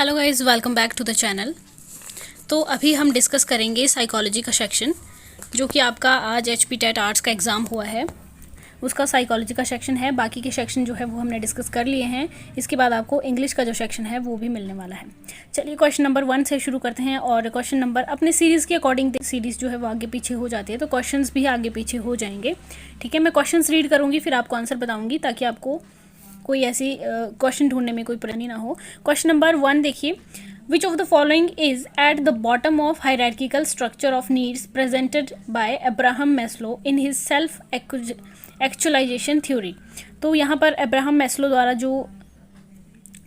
Hello guys, welcome back to the channel. तो अभी हम डिस्कस करेंगे साइकोलॉजी का सेक्शन, जो कि आपका आज HP टेट आर्ट्स का एग्ज़ाम हुआ है, उसका साइकोलॉजी का सेक्शन है। बाकी के सेक्शन जो है वो हमने डिस्कस कर लिए हैं। इसके बाद आपको इंग्लिश का जो सेक्शन है वो भी मिलने वाला है। चलिए क्वेश्चन नंबर 1 से शुरू करते हैं। और क्वेश्चन नंबर अपने सीरीज़ के अकॉर्डिंग सीरीज़ जो है वो आगे पीछे हो जाती है, तो क्वेश्चंस भी आगे पीछे हो जाएंगे। ठीक है, मैं क्वेश्चंस रीड करूँगी, फिर आपको आंसर बताऊँगी, ताकि आपको कोई ऐसी क्वेश्चन ढूंढने में कोई परेशानी ना हो। क्वेश्चन नंबर 1 देखिए, which of the following is at the bottom of hierarchical structure of needs presented by Abraham Maslow in his self actualisation theory. तो यहाँ पर अब्राहम मैस्लो द्वारा जो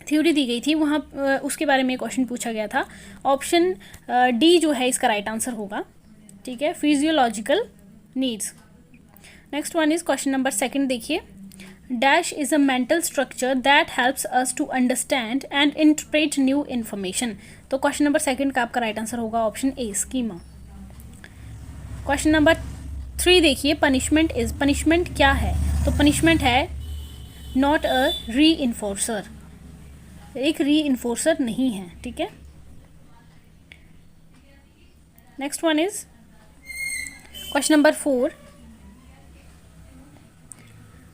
थ्योरी दी गई थी वहाँ उसके बारे में क्वेश्चन पूछा गया था। ऑप्शन डी जो है इसका राइट आंसर होगा। ठीक है, physiological needs. Next one is question number 2 देखिए, dash is a mental structure that helps us to understand and interpret new information. तो क्वेश्चन नंबर 2 का आपका राइट आंसर होगा option A, schema. Question number 3 देखिए, punishment क्या है? तो punishment है नॉट अ री इन्फोर्सर, एक री इन्फोर्सर नहीं है। ठीक है, next one is question number 4,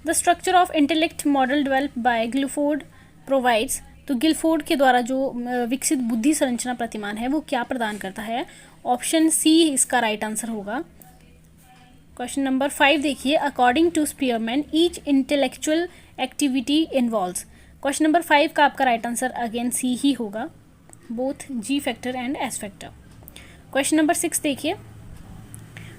the structure of intellect model developed by Guilford provides. तो गिलफोर्ड के द्वारा जो विकसित बुद्धि संरचना प्रतिमान है वो क्या प्रदान करता है? ऑप्शन सी इसका राइट आंसर होगा। क्वेश्चन नंबर 5 देखिए, according to Spearman each intellectual activity involves. Question number 5 का आपका राइट आंसर अगेन सी ही होगा, both G factor and S factor. Question number 6 देखिए,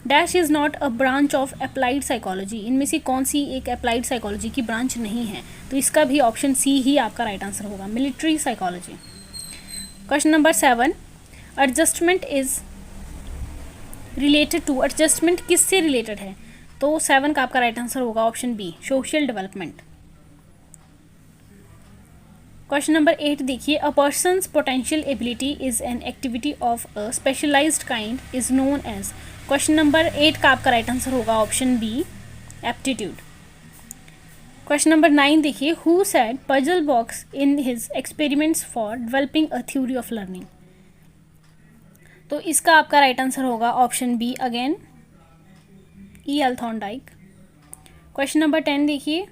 dash is not a branch of applied psychology. इनमें से कौन सी एक अप्लाइड साइकोलॉजी की ब्रांच नहीं है? तो इसका भी ऑप्शन सी ही आपका राइट आंसर होगा, military psychology. Question number 7, adjustment is related to. Adjustment किससे रिलेटेड है? तो 7 का आपका राइट आंसर होगा option B, social development. Question number 8 देखिए, a person's potential ability is an activity of a specialized kind is known as. Question number 8 का आपका right answer होगा option B, aptitude. Question number 9 देखिए, who said puzzle box in his experiments for developing a theory of learning. तो इसका आपका right answer होगा option B again, E L Thorndike. Question number 10 देखिए,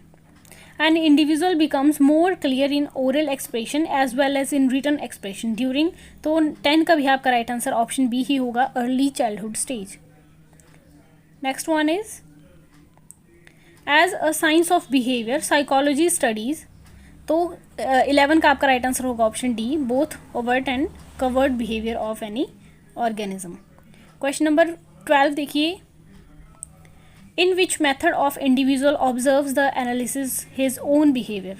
an individual becomes more clear in oral expression as well as in written expression during। तो 10 का भी आपका right answer option B ही होगा, early childhood stage. Next one is, as a science of behaviour psychology studies. तो 11 का आपका right answer होगा option D, both overt and covert behaviour of any organism. Question number 12 देखिए, in which method of individual observes the analysis his own behavior।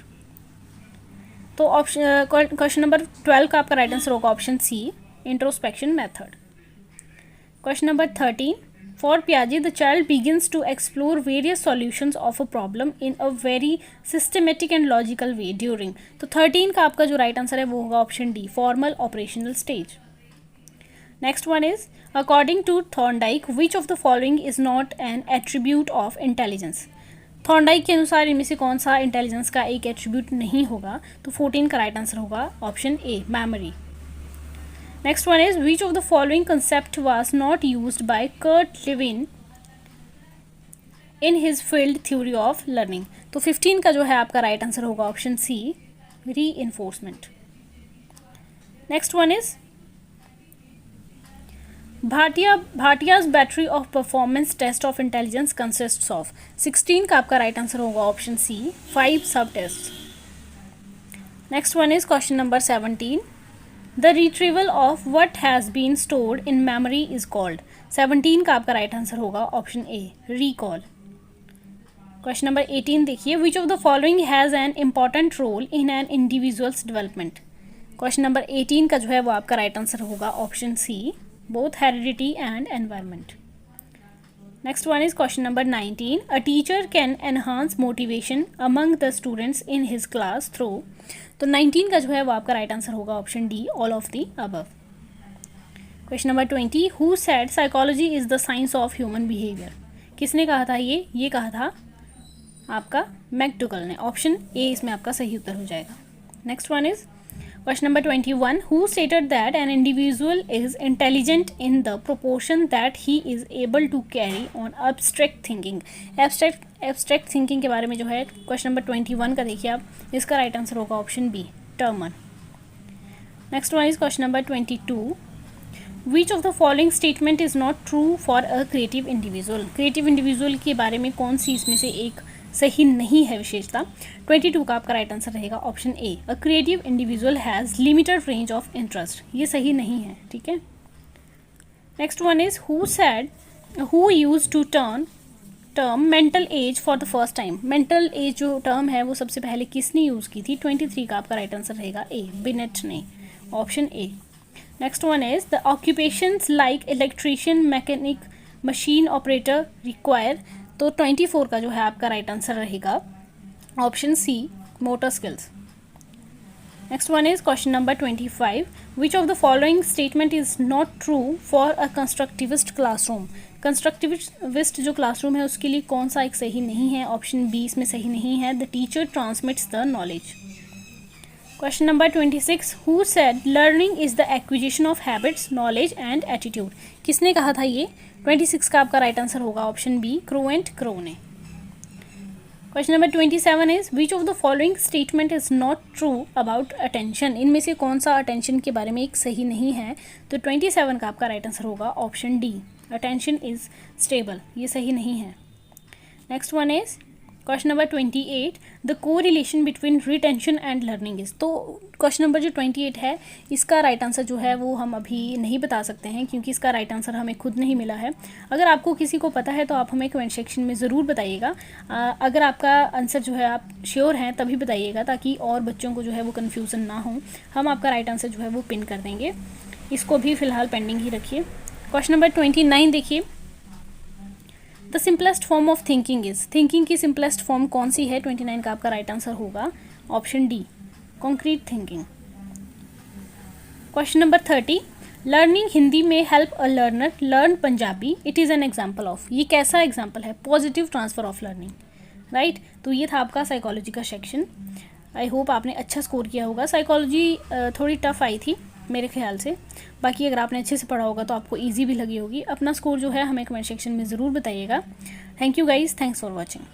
तो option question number 12 का आपका right answer होगा option C, introspection method. Question number 13, for पियाजे the child begins to explore various solutions of a problem in a very systematic and logical way during. तो 13 का आपका जो right answer है वो होगा option D, formal operational stage. Next one is, according to Thorndike which of the following is not an attribute of intelligence. Thorndike के अनुसार इनमें से कौन सा इंटेलिजेंस का एक एट्रीब्यूट नहीं होगा? तो 14 का राइट आंसर होगा option A, memory. Next one is, which of the following concept was not used by Kurt Lewin in his field theory of learning. तो 15 का जो है आपका राइट आंसर होगा option C, reinforcement. Next one is, Bhatia's battery of performance test of intelligence consists of. 16 का आपका right answer होगा option C, 5 sub test. Next one is question number 17, the retrieval of what has been stored in memory is called. 17 का आपका right answer होगा option A, recall. Question number 18 देखिए, which of the following has an important role in an individual's development. Question number 18 का जो है वो आपका right answer होगा option C, both heredity and environment। Next one is question number 19, a teacher can enhance motivation among the students in his class through। तो 19 का जो है वो आपका राइट आंसर होगा option D, all of the above। Question number 20, who said psychology is the science of human behavior। किसने कहा था ये कहा था आपका मैकडुगल ने। ऑप्शन ए इसमें आपका सही उत्तर हो जाएगा। Next one is, question number 21, who stated that an individual is intelligent in the proportion that he is able to carry on abstract thinking. Abstract thinking के बारे में जो है क्वेश्चन नंबर 21 का देखिए आप, इसका राइट आंसर होगा option B, Terman. Next one is question number 22, which of the following statement is not true for a creative individual. Creative individual के बारे में कौन सी इसमें से एक सही नहीं है विशेषता। 22 का आपका राइट आंसर रहेगा option A, a creative individual has limited range of interest. ये सही नहीं है, ठीक है। Next one is who use to term mental age for the first time. Mental age जो टर्म है वो सबसे पहले किसने यूज़ की थी। 23 का आपका राइट आंसर रहेगा ए, बिनेट ने, option A. Next one is the occupations like electrician, mechanic, machine operator require. तो 24 का जो है आपका राइट आंसर रहेगा option C, motor skills. Next one is question number 25, which of the following statement is not true for a constructivist classroom. Constructivist जो classroom है उसके लिए कौन सा एक सही नहीं है। ऑप्शन बी इसमें सही नहीं है, the teacher transmits the knowledge. Question number 26, who said learning is the acquisition of habits, knowledge and attitude. किसने कहा था ये। 26 का आपका राइट आंसर होगा option B, Crow and Crow ने। Question number 27 is which of the following statement is not true about attention. इनमें से कौन सा अटेंशन के बारे में एक सही नहीं है। तो 27 का आपका राइट आंसर होगा option D, attention is stable. ये सही नहीं है। Next one is question number 28, the correlation between retention and learning is. तो क्वेश्चन नंबर जो 28 है इसका राइट आंसर जो है वो हम अभी नहीं बता सकते हैं क्योंकि इसका राइट आंसर हमें खुद नहीं मिला है। अगर आपको किसी को पता है तो आप हमें कमेंट सेक्शन में ज़रूर बताइएगा। अगर आपका आंसर जो है आप श्योर हैं तभी बताइएगा ताकि और बच्चों को जो है वो कन्फ्यूज़न ना हो। हम आपका राइट आंसर जो है वो पिन कर देंगे, इसको भी फ़िलहाल पेंडिंग ही रखिए। क्वेश्चन नंबर 29 देखिए, the simplest form of thinking is. Thinking की सिंपलेस्ट फॉर्म कौन सी है। 29 का आपका राइट आंसर होगा option D, concrete thinking. Question number 30, learning Hindi में help a learner learn Punjabi, it is an example of. ये कैसा एग्जाम्पल है। Positive transfer of learning, right. तो ये था आपका साइकोलॉजी का सेक्शन। आई होप आपने अच्छा स्कोर किया होगा। साइकोलॉजी थोड़ी टफ आई थी मेरे ख्याल से, बाकी अगर आपने अच्छे से पढ़ा होगा तो आपको इजी भी लगी होगी। अपना स्कोर जो है हमें कमेंट सेक्शन में ज़रूर बताइएगा। Thank you guys, thanks for watching.